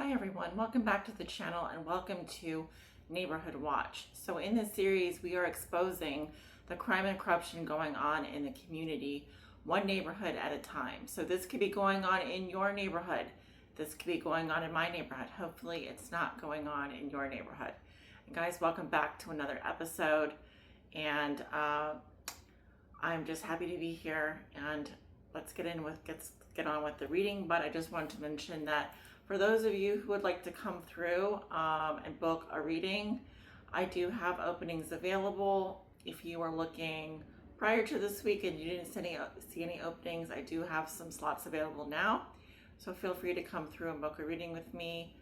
Hi everyone, welcome back to the channel and welcome to Neighborhood Watch. So in this series we are exposing the crime and corruption going on in the community, one neighborhood at a time. So this could be going on in your neighborhood. This could be going on in my neighborhood. Hopefully it's not going on in your neighborhood. And guys, welcome back to another episode. And I'm just happy to be here, and let's get on with the reading. But I just wanted to mention that for those of you who would like to come through and book a reading, I do have openings available. If you are looking prior to this week and you didn't see any openings, I do have some slots available now. So feel free to come through and book a reading with me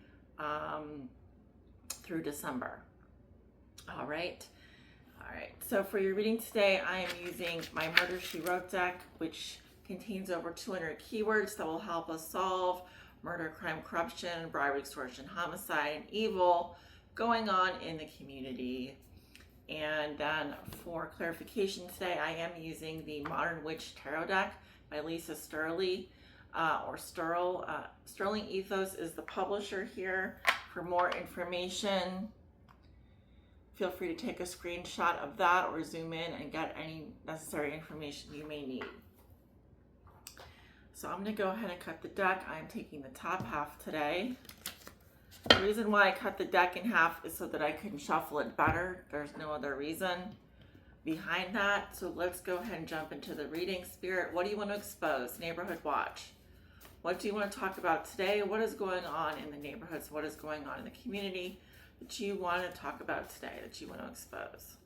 through December. All right. So for your reading today, I am using my Murder, She Wrote deck, which contains over 200 keywords that will help us solve murder, crime, corruption, bribery, extortion, homicide, and evil going on in the community. And then for clarification today, I am using the Modern Witch Tarot deck by Lisa Sterling, Sterling Ethos is the publisher here. For more information, feel free to take a screenshot of that or zoom in and get any necessary information you may need. So I'm going to go ahead and cut the deck. I'm taking the top half today. The reason why I cut the deck in half is so that I can shuffle it better. There's no other reason behind that. So let's go ahead and jump into the reading. Spirit, what do you want to expose? Neighborhood Watch. What do you want to talk about today? What is going on in the neighborhoods? What is going on in the community that you want to talk about today, that you want to expose?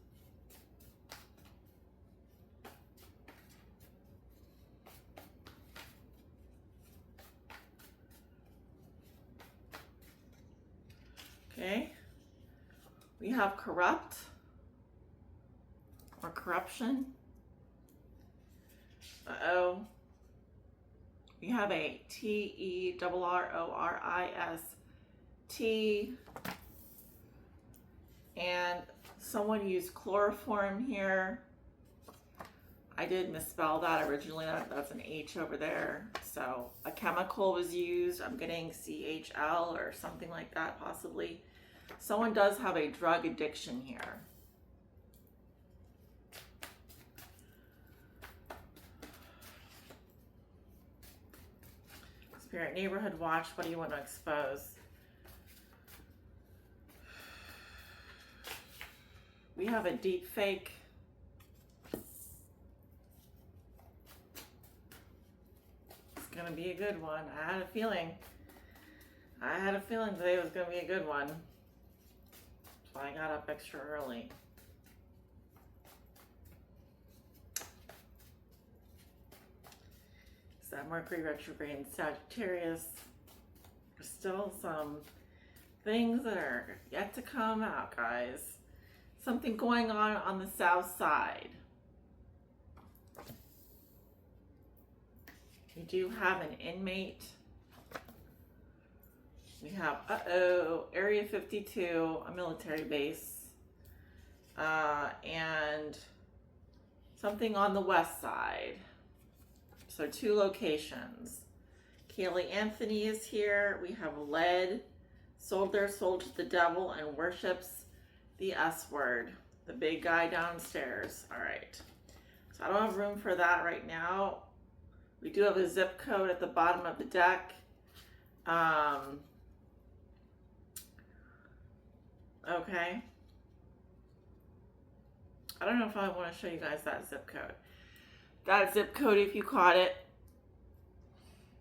Okay, we have corrupt or corruption. Uh-oh. We have a T-E-R-R-I-S-T, and someone used chloroform here. I did misspell that originally. That's an H over there. So a chemical was used. I'm getting CHL or something like that, possibly. Someone does have a drug addiction here. Spirit, Neighborhood Watch, what do you want to expose? We have a deep fake. It's going to be a good one. I had a feeling today was going to be a good one. So I got up extra early. It's that Mercury retrograde in Sagittarius. There's still some things that are yet to come out, guys. Something going on the south side. We do have an inmate. We have, Area 52, a military base, and something on the west side. So 2 locations. Kaylee Anthony is here. We have lead, sold their soul to the devil and worships the S word, the big guy downstairs. All right. So I don't have room for that right now. We do have a zip code at the bottom of the deck. Okay. I don't know if I want to show you guys that zip code. That zip code, if you caught it,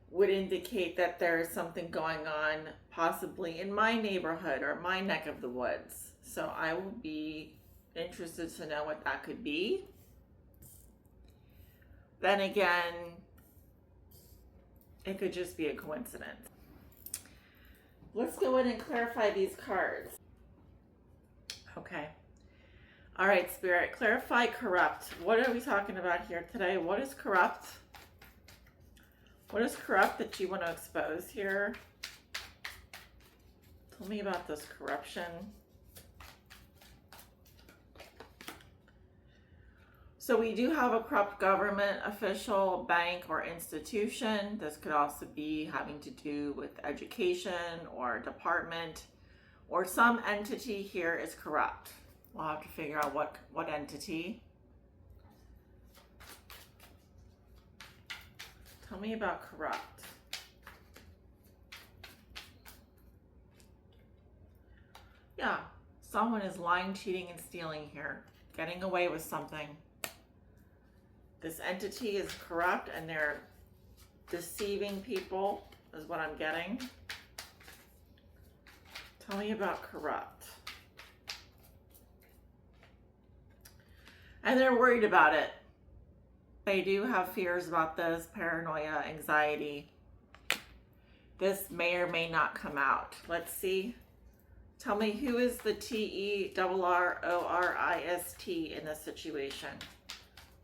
would indicate that there is something going on possibly in my neighborhood or my neck of the woods. So I will be interested to know what that could be. Then again, it could just be a coincidence. Let's go in and clarify these cards. Okay. All right, Spirit, clarify corrupt. What are we talking about here today? What is corrupt? What is corrupt that you want to expose here? Tell me about this corruption. So we do have a corrupt government official, bank, or institution. This could also be having to do with education or department, or some entity here is corrupt. We'll have to figure out what entity. Tell me about corrupt. Yeah, someone is lying, cheating, and stealing here, getting away with something. This entity is corrupt and they're deceiving people, is what I'm getting. Tell me about corrupt. And they're worried about it. They do have fears about this, paranoia, anxiety. This may or may not come out. Let's see. Tell me, who is the TERRORIST in this situation?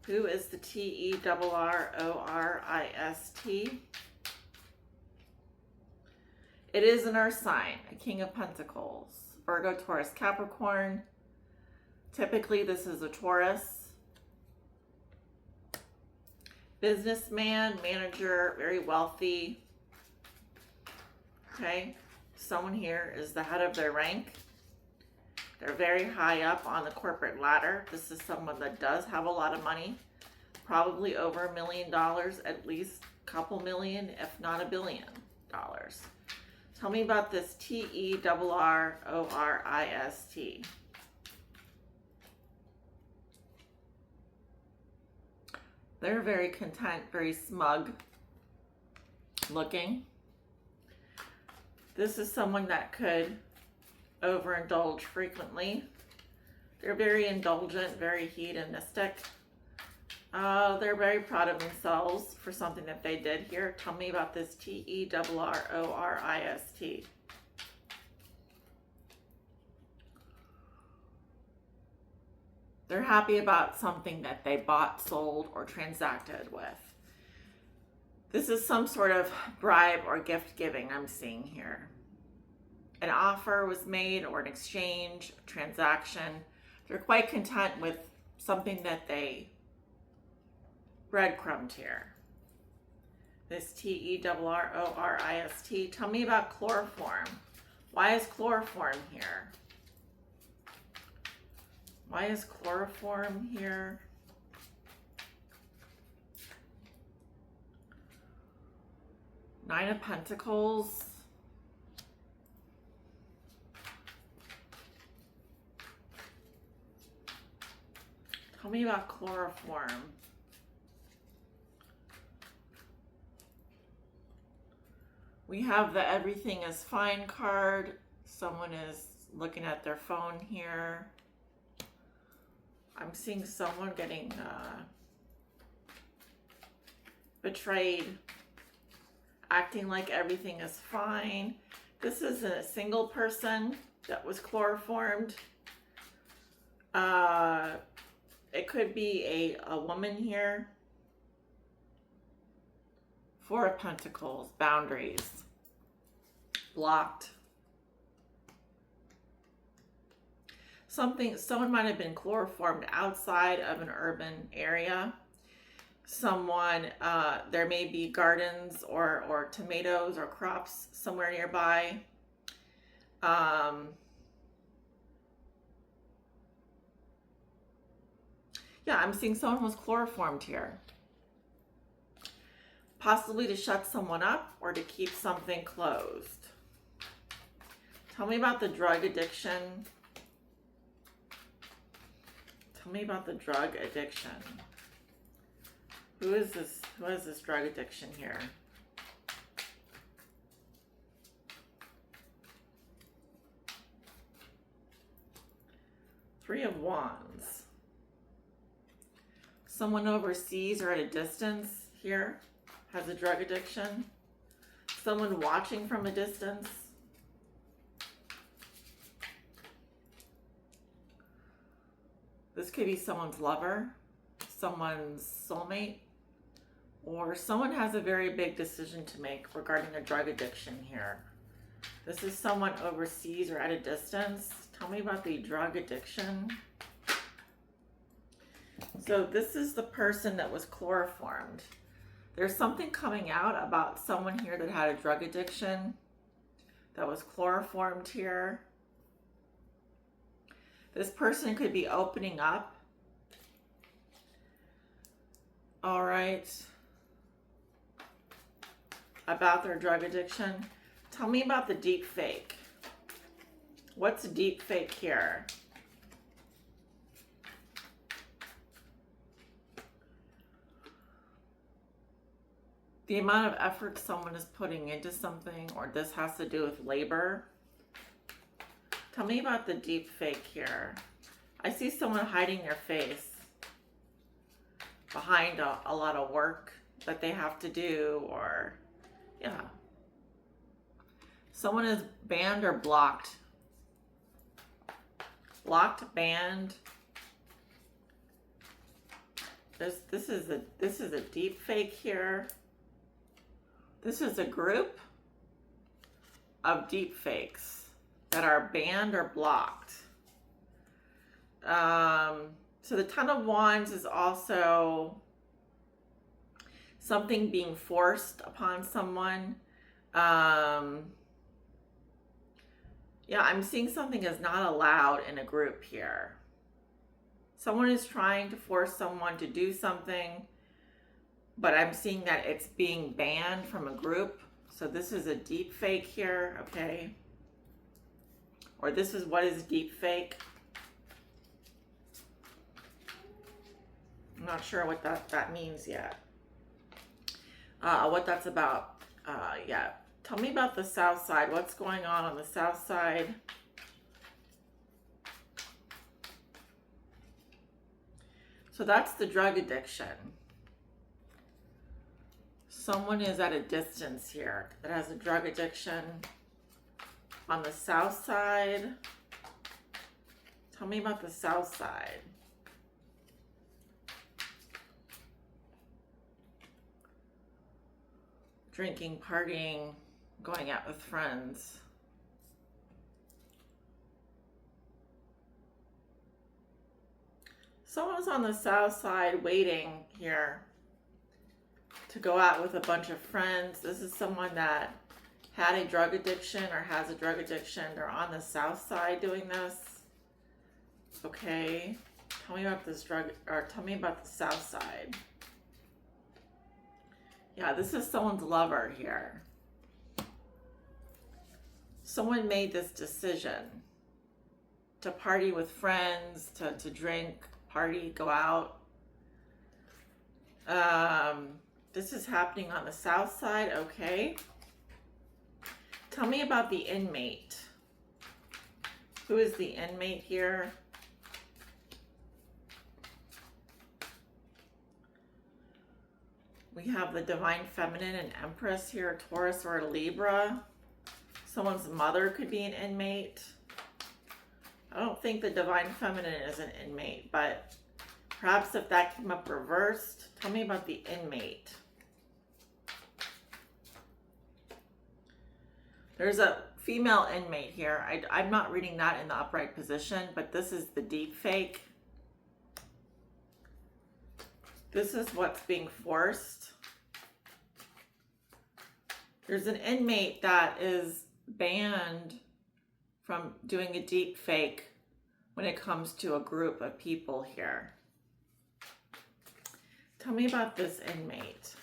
Who is the TERRORIST? It is an earth sign, a King of Pentacles. Virgo, Taurus, Capricorn. Typically, this is a Taurus. Businessman, manager, very wealthy. Okay, someone here is the head of their rank. They're very high up on the corporate ladder. This is someone that does have a lot of money, probably over $1 million, at least a couple million, if not $1 billion. Tell me about this TERRORIST. They're very content, very smug looking. This is someone that could overindulge frequently. They're very indulgent, very hedonistic. They're very proud of themselves for something that they did here. Tell me about this TERRORIST. They're happy about something that they bought, sold, or transacted with. This is some sort of bribe or gift giving I'm seeing here. An offer was made or an exchange, a transaction. They're quite content with something that they breadcrumbed here. This TERRORIST. Tell me about chloroform. Why is chloroform here? Why is chloroform here? Nine of Pentacles. Tell me about chloroform. We have the everything is fine card. Someone is looking at their phone here. I'm seeing someone getting betrayed, acting like everything is fine. This is a single person that was chloroformed. It could be a woman here. Four of Pentacles, boundaries, blocked. Someone might have been chloroformed outside of an urban area. Someone, there may be gardens or tomatoes or crops somewhere nearby. Yeah, I'm seeing someone was chloroformed here. Possibly to shut someone up or to keep something closed. Tell me about the drug addiction. Tell me about the drug addiction. Who is this? Who has this drug addiction here? Three of Wands. Someone overseas or at a distance here has a drug addiction. Someone watching from a distance. This could be someone's lover, someone's soulmate, or someone has a very big decision to make regarding a drug addiction here. This is someone overseas or at a distance. Tell me about the drug addiction. So this is the person that was chloroformed. There's something coming out about someone here that had a drug addiction that was chloroformed here. This person could be opening up. All right. About their drug addiction. Tell me about the deep fake. What's a deep fake here? The amount of effort someone is putting into something, or this has to do with labor. Tell me about the deep fake here. I see someone hiding their face behind a lot of work that they have to do, or yeah. Someone is banned or blocked. Blocked, banned. This is a deep fake here. This is a group of deep fakes that are banned or blocked. So the Ten of Wands is also something being forced upon someone. Yeah, I'm seeing something is not allowed in a group here. Someone is trying to force someone to do something, but I'm seeing that it's being banned from a group. So this is a deep fake here, okay? Or this is what is deep fake. I'm not sure what that means yet. What that's about yet. Tell me about the south side. What's going on the south side? So that's the drug addiction. Someone is at a distance here that has a drug addiction. On the south side, tell me about the south side. Drinking, partying, going out with friends. Someone's on the south side waiting here to go out with a bunch of friends. This is someone that had a drug addiction or has a drug addiction. They're on the south side doing this. Okay. Tell me about this drug, or tell me about the south side. Yeah, this is someone's lover here. Someone made this decision to party with friends, to drink, party, go out. This is happening on the south side, okay. Tell me about the inmate. Who is the inmate here? We have the Divine Feminine and Empress here, Taurus or Libra. Someone's mother could be an inmate. I don't think the Divine Feminine is an inmate, but perhaps if that came up reversed, tell me about the inmate. There's a female inmate here. I'm not reading that in the upright position, but this is the deep fake. This is what's being forced. There's an inmate that is banned from doing a deep fake when it comes to a group of people here. Tell me about this inmate.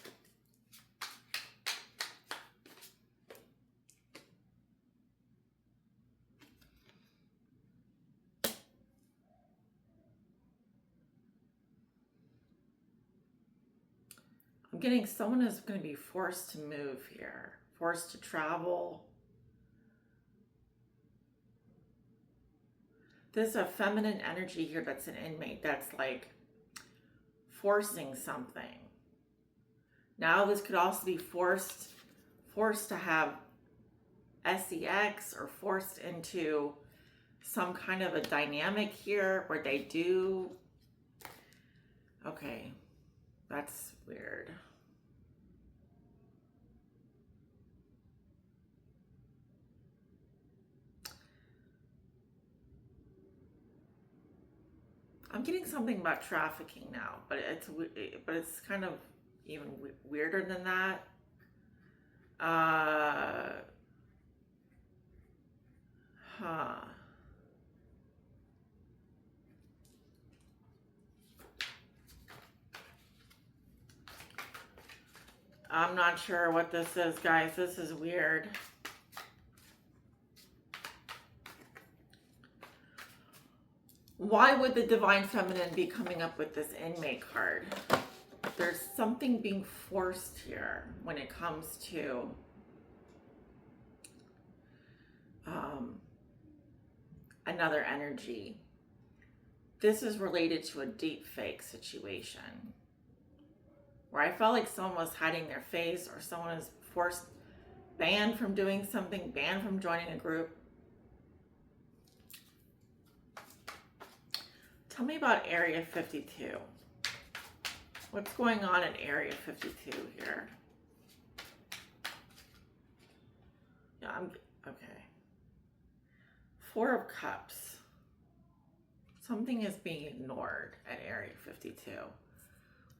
I'm getting someone is going to be forced to move here, forced to travel. There's a feminine energy here that's an inmate that's like forcing something. Now this could also be forced to have sex or forced into some kind of a dynamic here where they do. Okay, that's weird. I'm getting something about trafficking now, but it's kind of even weirder than that. Huh. I'm not sure what this is, guys. This is weird. Why would the Divine Feminine be coming up with this inmate card? There's something being forced here when it comes to another energy. This is related to a deep fake situation where I felt like someone was hiding their face, or someone is forced, banned from doing something, banned from joining a group. Tell me about Area 52. What's going on in Area 52 here? Yeah, okay. Four of Cups. Something is being ignored at Area 52.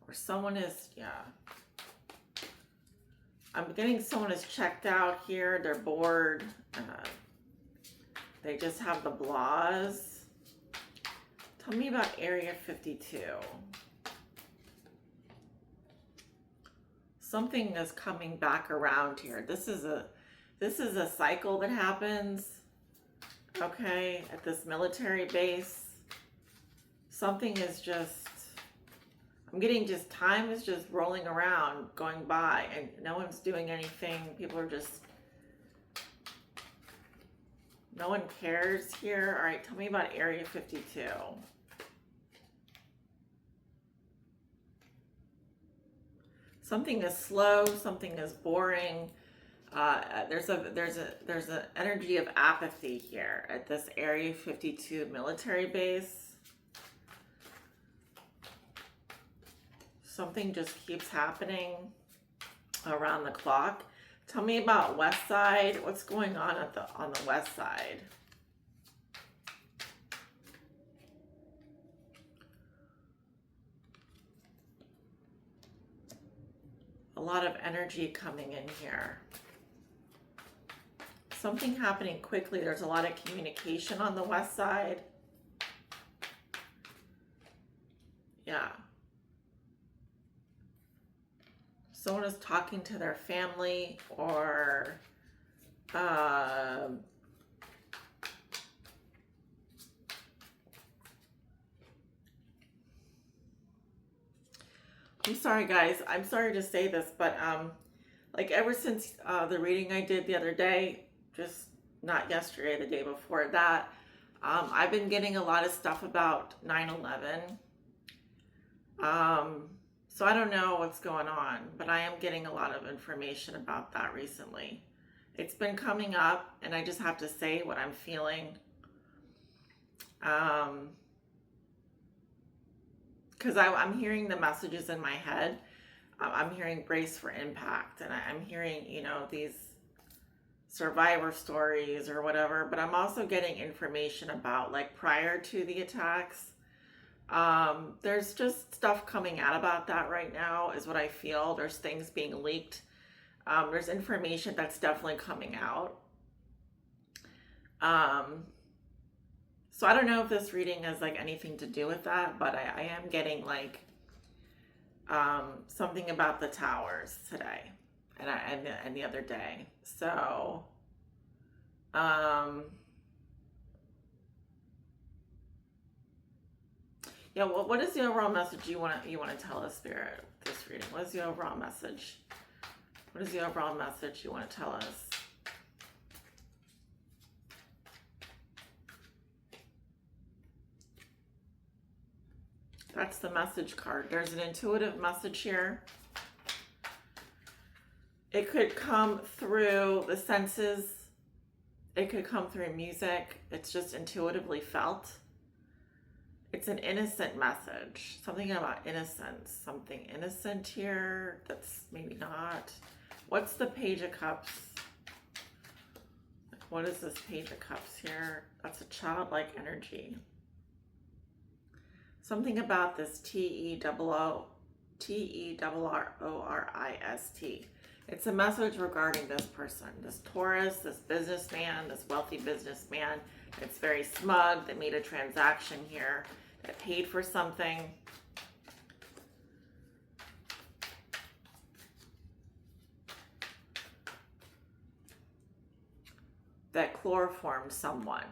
Or someone is, yeah. I'm getting someone is checked out here. They're bored. They just have the blahs. Tell me about Area 52. Something is coming back around here. This is a cycle that happens, okay, at this military base. Something is just, I'm getting just, time is just rolling around, going by, and no one's doing anything. People are just, no one cares here. All right, tell me about Area 52. Something is slow, something is boring. There's an energy of apathy here at this Area 52 military base. Something just keeps happening around the clock. Tell me about West Side. What's going on on the West Side? A lot of energy coming in here. Something happening quickly. There's a lot of communication on the West Side. Yeah. Someone is talking to their family, or I'm sorry, guys. I'm sorry to say this, but like ever since the reading I did the other day, just not yesterday, the day before that, I've been getting a lot of stuff about 9/11. So I don't know what's going on, but I am getting a lot of information about that recently. It's been coming up, and I just have to say what I'm feeling. Because I'm hearing the messages in my head. I'm hearing brace for impact, and I'm hearing, you know, these survivor stories or whatever, but I'm also getting information about, like, prior to the attacks. There's just stuff coming out about that right now is what I feel. There's things being leaked. There's information that's definitely coming out. So I don't know if this reading has like anything to do with that, but I am getting like something about the towers today and the other day. So yeah, well, what is the overall message you want to tell us, Spirit, this reading? What is the overall message? What is the overall message you want to tell us? That's the message card. There's an intuitive message here. It could come through the senses. It could come through music. It's just intuitively felt. It's an innocent message. Something about innocence. Something innocent here that's maybe not. What's the Page of Cups? What is this Page of Cups here? That's a childlike energy. Something about this T-E-R-R-O-R-I-S-T. It's a message regarding this person, this Taurus, this businessman, this wealthy businessman that's very smug, that made a transaction here, that paid for something. That chloroformed someone.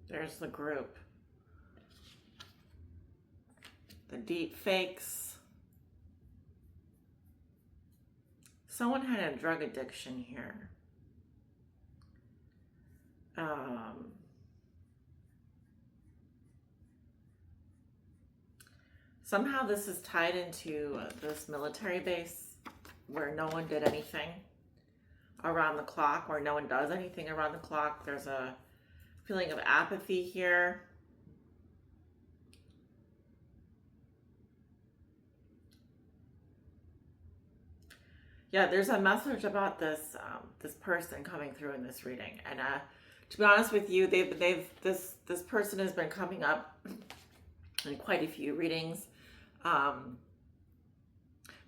There's the group. The deep fakes. Someone had a drug addiction here. Somehow this is tied into this military base where no one did anything around the clock, where no one does anything around the clock. There's a feeling of apathy here. Yeah, there's a message about this this person coming through in this reading, and to be honest with you, this person has been coming up in quite a few readings.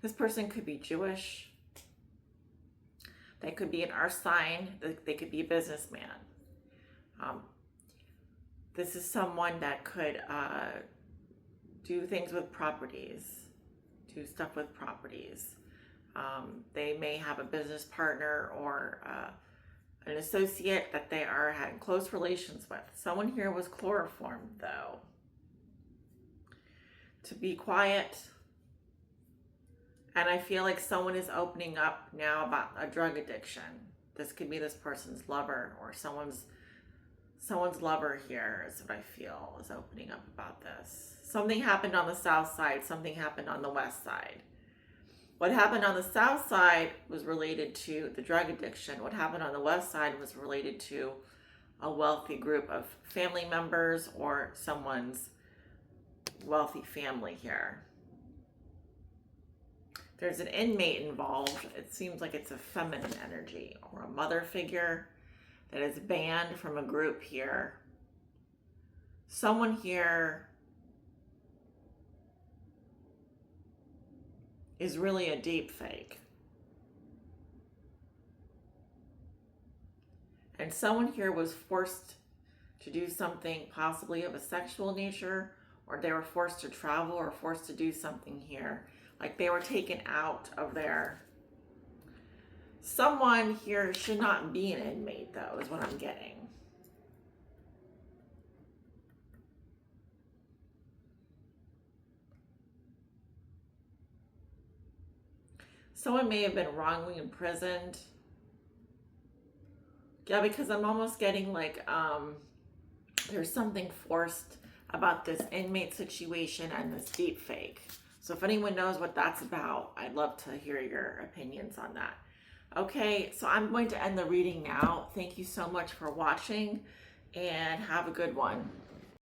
This person could be Jewish. They could be an earth sign. They could be a businessman. This is someone that could do things with properties, do stuff with properties. They may have a business partner or an associate that they are having close relations with. Someone here was chloroformed, though. To be quiet. And I feel like someone is opening up now about a drug addiction. This could be this person's lover, or someone's lover here is what I feel is opening up about this. Something happened on the south side. Something happened on the west side. What happened on the south side was related to the drug addiction. What happened on the west side was related to a wealthy group of family members or someone's wealthy family here. There's an inmate involved. It seems like it's a feminine energy or a mother figure that is banned from a group here. Someone here is really a deep fake. And someone here was forced to do something possibly of a sexual nature, or they were forced to travel or forced to do something here. Like they were taken out of there. Someone here should not be an inmate, though, is what I'm getting. Someone may have been wrongly imprisoned. Yeah, because I'm almost getting like there's something forced about this inmate situation and this deep fake. So if anyone knows what that's about, I'd love to hear your opinions on that. Okay, so I'm going to end the reading now. Thank you so much for watching, and have a good one.